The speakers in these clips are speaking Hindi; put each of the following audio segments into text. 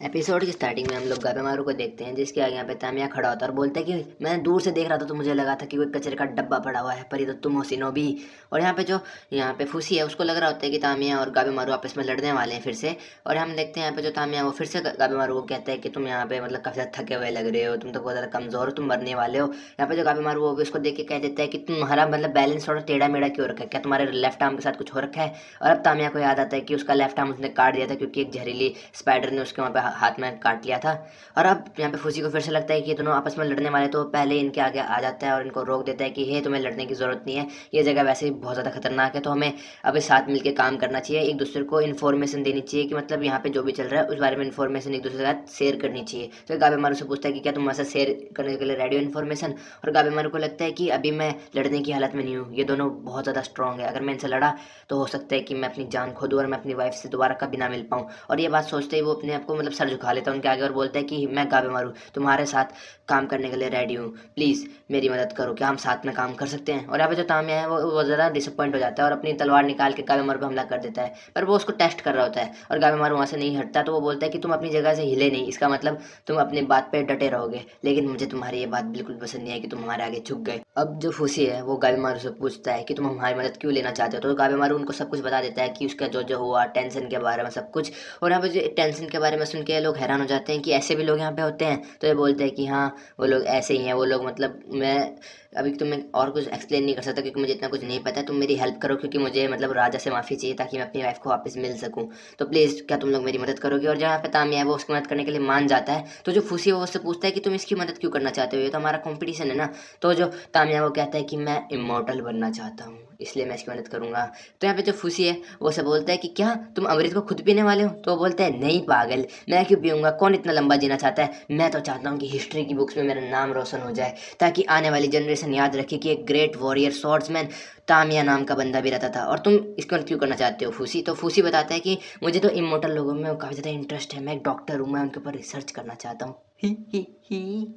एपिसोड की स्टार्टिंग में हम लोग गाबेमारू को देखते हैं जिसके आगे यहाँ पे तामिया खड़ा होता है और बोलता है कि मैं दूर से देख रहा था तो मुझे लगा था कि कोई कचरे का डब्बा पड़ा हुआ है, पर ये तो तुम हो सिनोबी। और यहाँ पे जो यहाँ पे फूसी है उसको लग रहा होता है कि तामिया और गाबेमारू आपस में लड़ने वाले हैं फिर से। और हम देखते हैं यहाँ पे जो तामिया वो फिर से गाबेमारू को कहता है कि तुम यहाँ पे मतलब काफी ज्यादा थके हुए लग रहे हो, तुम तो बहुत ज्यादा कमजोर हो, तुम मरने वाले हो। यहाँ पे जो गाबेमारू वो भी उसको देख के कह देता है कि तुम्हारा मतलब बैलेंस थोड़ा टेढ़ा मेढ़ा क्यों रखा है, क्या तुम्हारे लेफ्ट आर्म के साथ कुछ हो रखा है। और अब तामिया को याद आता है कि उसका लेफ्ट आर्म उसने काट दिया था क्योंकि एक जहरीली स्पाइडर ने उसके वहाँ पे हाथ में काट लिया था। और अब यहाँ पे फूसी को फिर से लगता है कि ये दोनों आपस में लड़ने वाले, तो पहले इनके आगे आ जाता है और इनको रोक देता है कि हे तुम्हें लड़ने की ज़रूरत नहीं है, ये जगह वैसे ही बहुत ज़्यादा खतरनाक है, तो हमें अभी साथ मिलकर काम करना चाहिए, एक दूसरे को इन्फॉर्मेशन देनी चाहिए कि मतलब यहाँ पे जो भी चल रहा है उस बारे में इन्फॉर्मेशन एक दूसरे के साथ शेयर करनी चाहिए। तो गाबे मारू से पूछता है कि क्या तुम ऐसा शेयर करने के लिए रेडियो इन्फॉर्मेशन। और गाबे मारू को लगता है कि अभी मैं लड़ने की हालत में नहीं हूँ, ये दोनों बहुत ज़्यादा स्ट्रांग है, अगर मैं इनसे लड़ा तो हो सकता है कि मैं अपनी जान खो दूँ और मैं अपनी वाइफ से दोबारा कभी ना मिल पाऊँ। और ये बात सोचते ही वो अपने आप को मतलब सर झुका लेता है उनके आगे और बोलता है कि मैं गाबे मारू तुम्हारे साथ काम करने के लिए रेडी हूँ, प्लीज़ मेरी मदद करो, क्या हम साथ में काम कर सकते हैं। और यहाँ पे जो तामिया है वो ज़रा डिसअपॉइंट हो जाता है और अपनी तलवार निकाल के गाबे मारू पे हमला कर देता है, पर वो उसको टेस्ट कर रहा होता है और गाबे मारू वहाँ से नहीं हटता। तो वो बोलता है कि तुम अपनी जगह से हिले नहीं, इसका मतलब तुम अपनी बात पे डटे रहोगे, लेकिन मुझे तुम्हारी ये बात बिल्कुल पसंद नहीं है कि तुम हमारे आगे झुक गए। अब जो फूसी है वो गाबे मारू से पूछता है कि तुम हमारी मदद क्यों लेना चाहते हो, तो गाबे मारू उनको सब कुछ बता देता है कि उसका जो जो हुआ टेंशन के बारे में सब कुछ। और यहाँ पे जो टेंशन के बारे में सुन के लोग हैरान हो जाते हैं कि ऐसे भी लोग यहाँ पे होते हैं। तो ये बोलते हैं कि हाँ वो लोग ऐसे ही हैं, वो लोग मतलब मैं अभी तुम्हें और कुछ एक्सप्लेन नहीं कर सकता क्योंकि मुझे इतना कुछ नहीं पता है, तुम मेरी हेल्प करो क्योंकि मुझे मतलब राजा से माफ़ी चाहिए ताकि मैं अपनी वाइफ को वापस मिल सकूं। तो प्लीज़ क्या तुम लोग मेरी मदद करोगे। और जहाँ पे तामिया है वो उसकी मदद करने के लिए मान जाता है। तो जो फूसी है वो उससे पूछता है कि तुम इसकी मदद क्यों करना चाहते हो, ये तो हमारा कॉम्पिटिशन है ना। तो जो तामिया वो कहता है कि मैं इमोर्टल बनना चाहता हूँ इसलिए मैं इसकी मदद करूंगा। तो यहाँ पे जो फूसी है वो से बोलता है कि क्या तुम अमृत को खुद पीने वाले हो, तो वो बोलता है नहीं पागल, मैं क्यों पीऊंगा, कौन इतना लंबा जीना चाहता है, मैं तो चाहता हूँ कि हिस्ट्री की बुक्स में मेरा नाम रोशन हो जाए ताकि आने वाली जनरेशन याद रखे कि एक ग्रेट वॉरियर स्वॉर्ड्समैन तामिया नाम का बंदा भी रहता था। और तुम इसको क्यों करना चाहते हो फूसी। तो फूसी बताता है कि मुझे तो इमोर्टल लोगों में काफ़ी ज़्यादा इंटरेस्ट है, मैं एक डॉक्टर हूँ, मैं उनके ऊपर रिसर्च करना चाहता हूँ ही।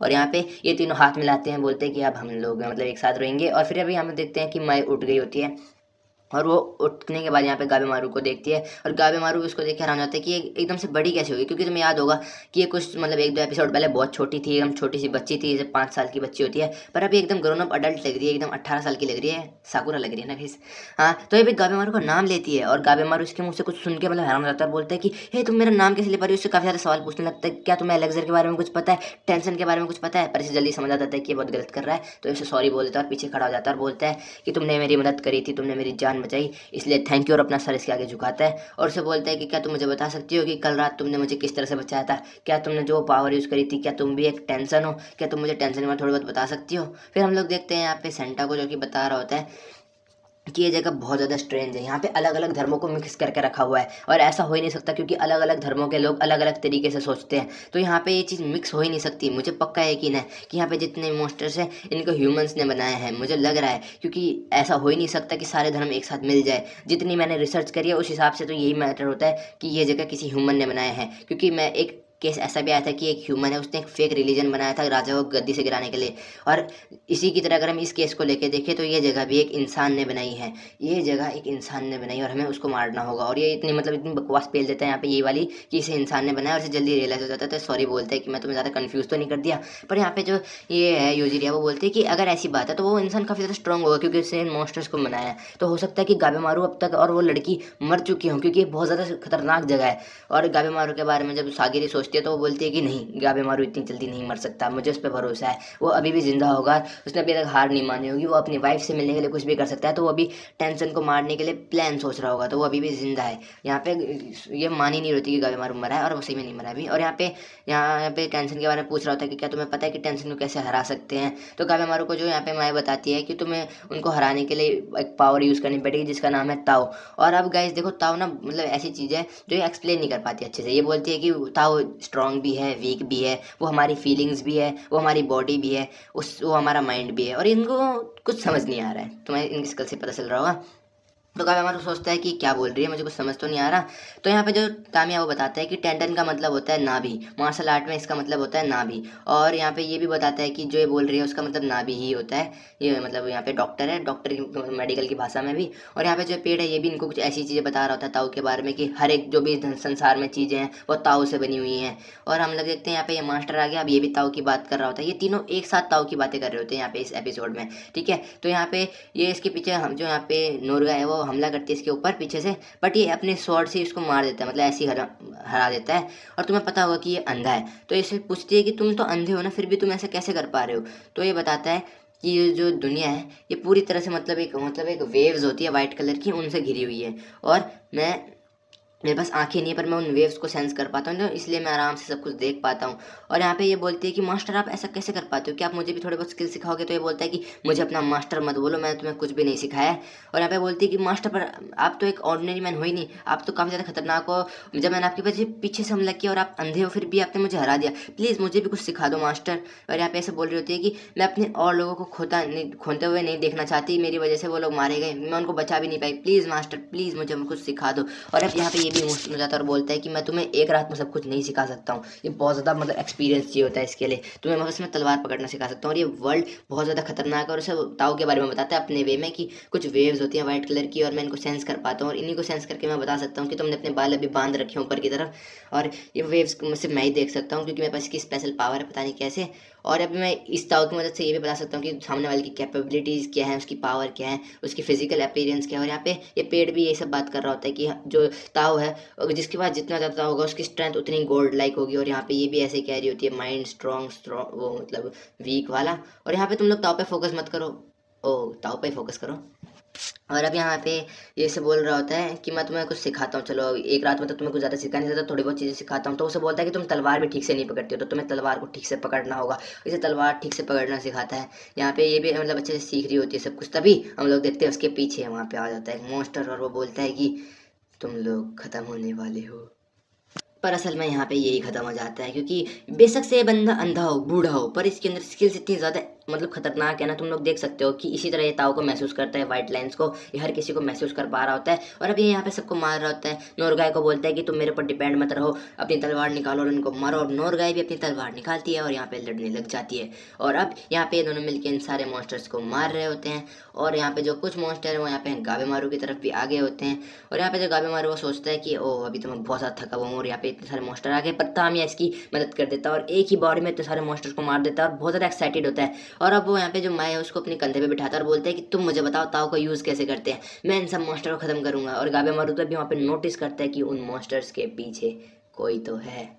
और यहाँ पे ये तीनों हाथ मिलाते हैं, बोलते हैं कि अब हम लोग मतलब एक साथ रहेंगे। और फिर अभी हम देखते हैं कि मैं उठ गई होती है और वो उठने के बाद यहाँ पे गाबे मारू को देखती है और गाबे मारू भी उसको देख के हैरान हो जाता है कि ये एकदम से बड़ी कैसे होगी, क्योंकि तुम्हें याद होगा कि ये कुछ मतलब एक दो एपिसोड पहले बहुत छोटी थी, एकदम छोटी सी बच्ची थी, जैसे 5 साल की बच्ची होती है, पर अभी एकदम ग्रोन अप अडल्ट लग रही है, एकदम 18 साल की लग रही है, साकुरा लग रही है ना किस। हाँ तो ये भी गाबे मारू का नाम लेती है और गाबे मारू इसके मुंह से कुछ सुन के मतलब हैरान हो जाता है, बोलता है कि हे तुम मेरा नाम कैसे ले पा रही हो। उससे काफ़ी सारे सवाल पूछने लगता है, क्या तुम्हें एलेक्जर के बारे में कुछ पता है, टेंशन के बारे में कुछ पता है। पर इसे जल्दी समझ आ जाता है कि ये बहुत गलत कर रहा है, तो इसे सॉरी बोल देता है और पीछे खड़ा हो जाता है और बोलता है कि तुमने मेरी मदद करी थी, तुमने मेरी जान बचाई, इसलिए थैंक यू। और अपना सर इसके आगे झुकाता है और उसे बोलता है कि क्या तुम मुझे बता सकती हो कि कल रात तुमने मुझे किस तरह से बचाया था, क्या तुमने जो पावर यूज़ करी थी, क्या तुम भी एक टेंशन हो, क्या तुम मुझे टेंशन के बारे में थोड़ी बहुत बता सकती हो। फिर हम लोग देखते हैं यहाँ पे सेंटा को जो कि बता रहा होता है कि ये जगह बहुत ज़्यादा स्ट्रेंज है, यहाँ पे अलग अलग धर्मों को मिक्स करके रखा हुआ है और ऐसा हो ही नहीं सकता क्योंकि अलग अलग धर्मों के लोग अलग अलग तरीके से सोचते हैं, तो यहाँ पे ये चीज़ मिक्स हो ही नहीं सकती। मुझे पक्का यकीन है कि यहाँ पे जितने मॉन्स्टर्स हैं इनको ह्यूमंस ने बनाया है, मुझे लग रहा है, क्योंकि ऐसा हो ही नहीं सकता कि सारे धर्म एक साथ मिल जाए। जितनी मैंने रिसर्च करी है उस हिसाब से तो यही मैटर होता है कि ये जगह किसी ह्यूमन ने बनाया है, क्योंकि मैं एक केस ऐसा भी आया था कि एक ह्यूमन है उसने एक फेक रिलीजन बनाया था राजा को गद्दी से गिराने के लिए। और इसी की तरह अगर हम इस केस को लेके देखें तो ये जगह भी एक इंसान ने बनाई है, ये जगह एक इंसान ने बनाई और हमें उसको मारना होगा। और ये इतनी मतलब इतनी बकवास पेल देता है यहाँ पे ये वाली कि इसे इंसान ने बनाया और इसे जल्दी रियलाइज हो जाता है, तो सॉरी बोलते हैं कि मैं तुम्हें ज़्यादा कंफ्यूज तो नहीं कर दिया। पर यहाँ पे जो ये है यूजिरिया वो बोलते हैं कि अगर ऐसी बात है तो वो इंसान काफ़ी ज़्यादा स्ट्रॉन्ग होगा क्योंकि उसने इन मॉन्स्टर्स को बनाया है, तो हो सकता है कि गाबे मारू अब तक और वो लड़की मर चुकी हों क्योंकि ये बहुत ज़्यादा खतरनाक जगह है। और गाबे मारू के बारे में जब सागिरी सोचती है तो वो बोलती है कि नहीं, गाबे मारू इतनी जल्दी नहीं मर सकता, मुझे उस पर भरोसा है, वो अभी भी जिंदा होगा, उसने अभी तक हार नहीं मानी होगी, वो अपनी वाइफ से मिलने के लिए कुछ भी कर सकता है, तो वो अभी टेंशन को मारने के लिए प्लान सोच रहा होगा, तो वो अभी भी जिंदा है। यहाँ पे ये मान ही नहीं रहती कि गाबे मारू मरा है और वो सही में नहीं मरा अभी। और यहाँ पे टेंशन के बारे में पूछ रहा होता है कि क्या तुम्हें पता है कि टेंशन को कैसे हरा सकते हैं। तो गाबे मारू को जो यहाँ पे माया बताती है कि तुम्हें उनको हराने के लिए एक पावर यूज़ करनी पड़ेगी जिसका नाम है ताओ। और अब गाइस देखो ताओ ना मतलब ऐसी चीज़ है जो ये एक्सप्लेन नहीं कर पाती अच्छे से, ये बोलती है कि ताओ स्ट्रांग भी है, वीक भी है, वो हमारी फीलिंग्स भी है, वो हमारी बॉडी भी है, उस वो हमारा माइंड भी है, और इनको कुछ समझ नहीं आ रहा है। तुम्हें इनकी स्किल से पता चल रहा होगा। तो गाबेमारू सोचता है कि क्या बोल रही है, मुझे कुछ समझ तो नहीं आ रहा। तो यहाँ पे जो तामिया वो बताता है कि टेंडन का मतलब होता है नाभि, मार्शल आर्ट में इसका मतलब होता है नाभि। और यहाँ पे ये भी बताता है कि जो ये बोल रही है उसका मतलब नाभि ही होता है। ये मतलब यहाँ पे डॉक्टर है, डॉक्टर की मेडिकल की भाषा में भी। और यहाँ पे जो पेड़ है ये भी इनको कुछ ऐसी चीज़ें बता रहा होता है ताऊ के बारे में कि हर एक जो भी संसार में चीज़ें हैं वो ताऊ से बनी हुई हैं। और हम लोग देखते हैं यहाँ पे ये मास्टर आ गया, अब ये भी ताऊ की बात कर रहा होता है। ये तीनों एक साथ ताऊ की बातें कर रहे होते हैं यहाँ पे इस एपिसोड में, ठीक है। तो यहाँ पे ये इसके पीछे हम जो यहाँ पे नोरगा है वो हमला करती है इसके ऊपर पीछे से, बट ये अपने स्वॉर्ड से इसको मार देता है, मतलब ऐसे ही हरा देता है। और तुम्हें पता होगा कि ये अंधा है, तो इससे पूछती है कि तुम तो अंधे हो ना, फिर भी तुम ऐसे कैसे कर पा रहे हो। तो ये बताता है कि ये जो दुनिया है ये पूरी तरह से मतलब एक वेव्स होती है वाइट कलर की, उनसे घिरी हुई है। और मेरे पास आंखें नहीं है पर मैं उन वेव्स को सेंस कर पाता हूँ, तो इसलिए मैं आराम से सब कुछ देख पाता हूँ। और यहाँ पे ये बोलती है कि मास्टर आप ऐसा कैसे कर पाते हो, कि आप मुझे भी थोड़े बहुत स्किल सिखाओगे। तो ये बोलता है कि मुझे अपना मास्टर मत बोलो, मैंने तुम्हें कुछ भी नहीं सिखाया है। और यहाँ पे बोलती है कि मास्टर पर आप तो एक ऑर्डिनरी मैन हो ही नहीं, आप तो काफ़ी ज़्यादा खतरनाक हो। जब मैंने आपके पीछे से हमला किया और आप अंधे हो, फिर भी आपने मुझे हरा दिया, प्लीज़ मुझे भी कुछ सिखा दो मास्टर। और यहाँ पे ऐसे बोल रही होती है कि मैं अपने और लोगों को खोते हुए नहीं देखना चाहती, मेरी वजह से वो लोग मारे गए, मैं उनको बचा भी नहीं पाई, प्लीज़ मास्टर प्लीज़ मुझे कुछ सिखा दो। और अब यहाँ पे ये भी इमोशनल हो जाता है और बोलता है कि मैं तुम्हें एक रात में सब कुछ नहीं सिखा सकता हूँ, ये बहुत ज़्यादा मतलब एक्सपीरियंस चाहिए होता है इसके लिए, तुम्हें मैं उसमें तलवार पकड़ना सिखा सकता हूँ। और ये वर्ल्ड बहुत ज़्यादा खतरनाक है। और उसे ताऊ के बारे में बताता है अपने वे में कि कुछ वेव्स होती हैं वाइट कलर की और मैं इनको सेंस कर पाता हूँ, और इन्हीं को सेंस करके मैं बता सकता हूँ कि तुमने अपने बाल अभी बांध रखे हैं ऊपर की तरफ, और ये वेव्स सिर्फ मैं ही देख सकता हूँ क्योंकि मेरे पास इसकी स्पेशल पावर है, पता नहीं कैसे। और अभी मैं इस ताऊ की मदद से ये भी बता सकता हूँ कि सामने वाले की कैपेबिलिटीज़ क्या है, उसकी पावर क्या है, उसकी फिजिकल अपीयरेंस क्या है। और यहाँ पे ये पेड़ भी ये सब बात कर रहा होता है कि जो ताऊ है और जिसके पास जितना ज़्यादा होगा उसकी स्ट्रेंथ उतनी गोल्ड लाइक होगी। और यहाँ पे ये भी ऐसे कह रही होती है माइंड स्ट्रॉन्ग वो मतलब वीक वाला। और यहाँ पे तुम लोग ताऊ पे फोकस मत करो, ओ ताऊ पे फोकस करो। और अब यहाँ पे ये से बोल रहा होता है कि मैं तुम्हें कुछ सिखाता हूँ, चलो एक रात में तो तुम्हें कुछ ज़्यादा सिखा नहीं सकता, थोड़ी बहुत चीज़ें सिखाता हूँ। तो उसे बोलता है कि तुम तलवार भी ठीक से नहीं पकड़ती हो, तो तुम्हें तलवार को ठीक से पकड़ना होगा, इसे तलवार ठीक से पकड़ना सिखाता है। यहाँ पे ये भी मतलब अच्छे से सीख रही होती है सब कुछ। तभी हम लोग देखते हैं उसके पीछे वहाँ पे आ जाता है एक मॉन्स्टर और वो बोलता है कि तुम लोग ख़त्म होने वाले हो। पर असल में यहाँ पे यही ख़त्म हो जाता है, क्योंकि बेशक से ये बंदा अंधा हो बूढ़ा हो पर इसके अंदर स्किल्स इतनी ज़्यादा मतलब खतरनाक है ना। तुम लोग देख सकते हो कि इसी तरह ये ताऊ को महसूस करता है, वाइट लाइन्स को ये हर किसी को महसूस कर पा रहा होता है। और अब ये यहाँ पे सबको मार रहा होता है। नोरगाय को बोलता है कि तुम मेरे ऊपर डिपेंड मत रहो, अपनी तलवार निकालो और इनको मारो। और नोरगाय भी अपनी तलवार निकालती है और यहाँ पे लड़ने लग जाती है। और अब यहाँ पे ये दोनों मिलकर इन सारे मॉन्स्टर्स को मार रहे होते हैं। और यहाँ पे जो कुछ मॉन्स्टर है वो यहाँ पे गाबेमारू की तरफ भी आ गए होते हैं। और यहाँ पे जो गाबेमारू वो सोचता है कि ओह अभी तो मैं बहुत ज़्यादा थका हुआ हूँ और यहाँ पे इतने सारे मॉन्स्टर आ गए, पर तामिया इसकी मदद कर देता है और एक ही बार में इतने सारे मॉन्स्टर्स को मार देता है और बहुत ज़्यादा एक्साइटेड होता है। और अब वो यहाँ पे जो माया है उसको अपने कंधे पे बिठाता है और बोलता है कि तुम मुझे बताओ ताऊ का यूज़ कैसे करते हैं, मैं इन सब मॉन्स्टर को ख़त्म करूंगा। और गाबेमारू तो भी वहाँ पे नोटिस करता है कि उन मॉन्स्टर्स के पीछे कोई तो है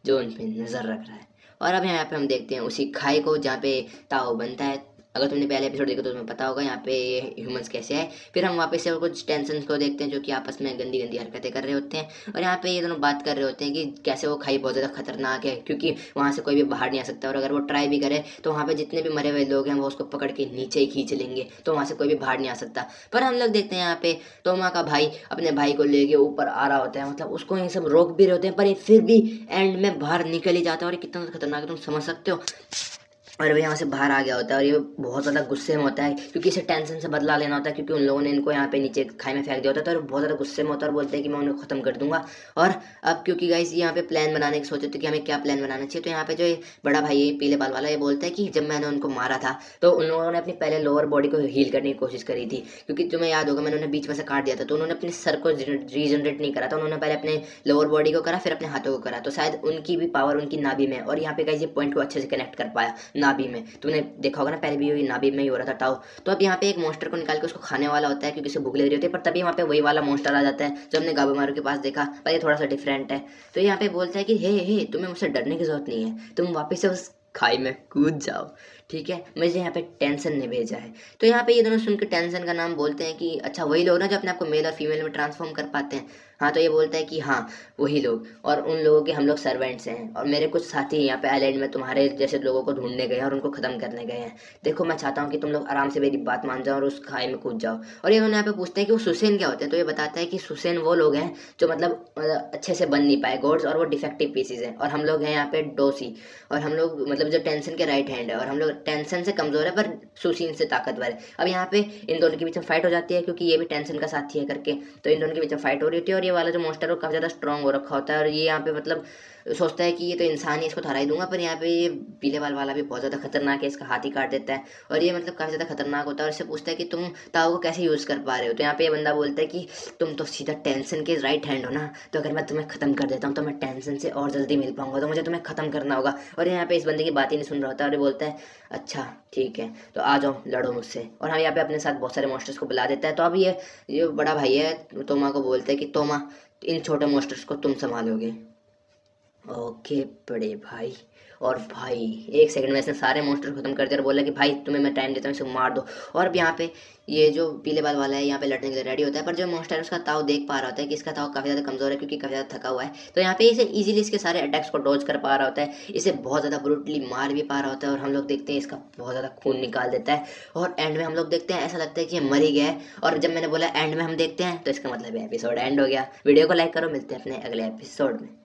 जो उन पे नज़र रख रहा है। और अब यहाँ पे हम देखते हैं उसी खाई को जहाँ पे ताऊ बनता है। अगर तुमने पहले एपिसोड देखा तो तुम्हें पता होगा यहाँ पे ह्यूमंस कैसे है। फिर हम वापस से कुछ टेंशन को देखते हैं जो कि आपस में गंदी गंदी हरकतें कर रहे होते हैं। और यहाँ पे ये दोनों बात कर रहे होते हैं कि कैसे वो खाई बहुत ज़्यादा खतरनाक है, क्योंकि वहाँ से कोई भी बाहर नहीं आ सकता, और अगर वो ट्राई भी करे तो वहाँ पे जितने भी मरे हुए लोग हैं वो उसको पकड़ के नीचे ही खींच लेंगे, तो वहाँ से कोई भी बाहर नहीं आ सकता। पर हम लोग देखते हैं यहाँ पे तोमा का भाई अपने भाई को लेके ऊपर आ रहा होता है, मतलब उसको ये सब रोक भी रहे होते हैं पर ये फिर भी एंड में बाहर निकल ही जाता है। और ये कितना खतरनाक है तुम समझ सकते हो। और वो यहाँ से बाहर आ गया होता है और ये बहुत ज़्यादा गुस्से में होता है क्योंकि इसे टेंशन से बदला लेना होता है, क्योंकि उन लोगों ने इनको यहाँ पे नीचे खाई में फेंक दिया होता है। तो बहुत ज़्यादा गुस्से में होता है और बोलते हैं कि मैं उन्हें ख़त्म कर दूंगा। और अब क्योंकि गाइस यहाँ पे प्लान बनाने की सोचे थे कि हमें क्या प्लान बनाना चाहिए, तो यहाँ पे जो ये बड़ा भाई है पीले बाल वाला ये बोलता है कि जब मैंने उनको मारा था तो उन लोगों ने अपनी पहले लोअर बॉडी को हील करने की कोशिश करी थी, क्योंकि तुम्हें याद होगा मैंने उन्हें बीच में से काट दिया था, तो उन्होंने अपने सर को रीजनरेट नहीं करा था, उन्होंने पहले अपने लोअर बॉडी को करा फिर अपने हाथों को करा, तो शायद उनकी भी पावर उनकी नाभि में। और यहाँ पे गाइस ये पॉइंट को अच्छे से कनेक्ट कर पाया नाभि में, तुमने देखा होगा ना पहले भी वही नाभि में ही हो रहा था टाउ। तो अब यहाँ पे एक मॉन्स्टर को निकाल के उसको खाने वाला होता है क्योंकि उसे भूख लग रही होती है, पर तभी वहाँ पे वही वाला मॉन्स्टर आ जाता है जो हमने गाबेमारू के पास देखा, पर ये थोड़ा सा डिफरेंट है। तो यहाँ पे बोलता है कि हे तुम्हें मुझसे डरने की जरूरत नहीं है, तुम वापस से उस खाई में कूद जाओ, ठीक है, मुझे यहाँ पे टेंशन ने भेजा है। तो यहाँ पे ये दोनों सुन के टेंशन का नाम बोलते हैं कि अच्छा वही लोग ना जो अपने आप को मेल और फीमेल में ट्रांसफॉर्म कर पाते हैं। हाँ, तो ये बोलता है कि हाँ वही लोग, और उन लोगों के हम लोग सर्वेंट्स हैं, और मेरे कुछ साथी यहाँ पे आइलैंड में तुम्हारे जैसे लोगों को ढूंढने गए हैं और उनको ख़त्म करने गए हैं। देखो मैं चाहता हूँ कि तुम लोग आराम से मेरी बात मान जाओ और उस खाई में कूद जाओ। और ये उन्हें यहाँ पे पूछते हैं कि वो सुसेन क्या होते हैं, तो ये बताता है कि सुसेन वो लोग हैं जो मतलब अच्छे से बन नहीं पाए गॉड्स, और वो डिफेक्टिव पीसीज हैं, और हम लोग हैं यहाँ पे डोसी, और हम लोग मतलब जो टेंशन के राइट हैंड है, और हम लोग टेंशन से कमज़ोर है पर सुशीन से ताकतवर है। अब यहाँ पे इन दोनों के बीच में फाइट हो जाती है, क्योंकि ये भी टेंशन का साथी है करके, तो इन दोनों के बीच में फाइट हो रही होती है, और ये वाला जो मॉन्स्टर है वो काफ़ी ज़्यादा स्ट्रॉन्ग हो रखा होता है, और ये यहाँ पे मतलब सोचता है कि ये तो इंसान ही, इसको तो हरा ही दूंगा, पर यहाँ पे ये पीले बाल वाला भी बहुत ज़्यादा खतरनाक है, इसका हाथ ही काट देता है, और ये मतलब काफ़ी ज़्यादा खतरनाक होता है, और इससे पूछता है कि तुम ताओ को कैसे यूज़ कर पा रहे हो। तो यहाँ पे ये बंदा बोलता है कि तुम तो सीधा टेंशन के राइट हैंड हो ना, तो अगर मैं तुम्हें खत्म कर देता हूँ तो मैं टेंशन से और जल्दी मिल पाऊंगा, तो मुझे तुम्हें खत्म करना होगा। और यहाँ पे इस बंदे की बात ही नहीं सुन रहा होता, और ये बोलता है अच्छा ठीक है, तो आ जाओ लड़ो मुझसे, और हम यहाँ पे अपने साथ बहुत सारे मॉन्स्टर्स को बुला देता है। तो अब ये बड़ा भाई है तोमा को बोलता है कि तोमा इन छोटे मॉन्स्टर्स को तुम संभालोगे। ओके बड़े भाई। और भाई 1 सेकंड में इसने सारे मॉन्स्टर खत्म कर दिया और बोला कि भाई तुम्हें मैं टाइम देता हूँ, इसे मार दो। और अब यहाँ पे ये जो पीले बाल वाला है यहाँ पे लड़ने के लिए रेडी होता है, पर जो मॉन्स्टर है उसका ताव देख पा रहा होता है कि इसका ताव काफ़ी ज़्यादा कमज़ोर है, क्योंकि काफ़ी ज़्यादा थका हुआ है, तो यहाँ पे इसे इजीली इसके सारे अटैक्स को डॉज कर पा रहा होता है, इसे बहुत ज़्यादा ब्रूटली मार भी पा रहा होता है, और हम लोग देखते हैं इसका बहुत ज़्यादा खून निकाल देता है, और एंड में हम लोग देखते हैं ऐसा लगता है कि ये मर ही गया है। और जब मैंने बोला एंड में हम देखते हैं, तो इसका मतलब एपिसोड एंड हो गया। वीडियो को लाइक करो, मिलते हैं अपने अगले एपिसोड में।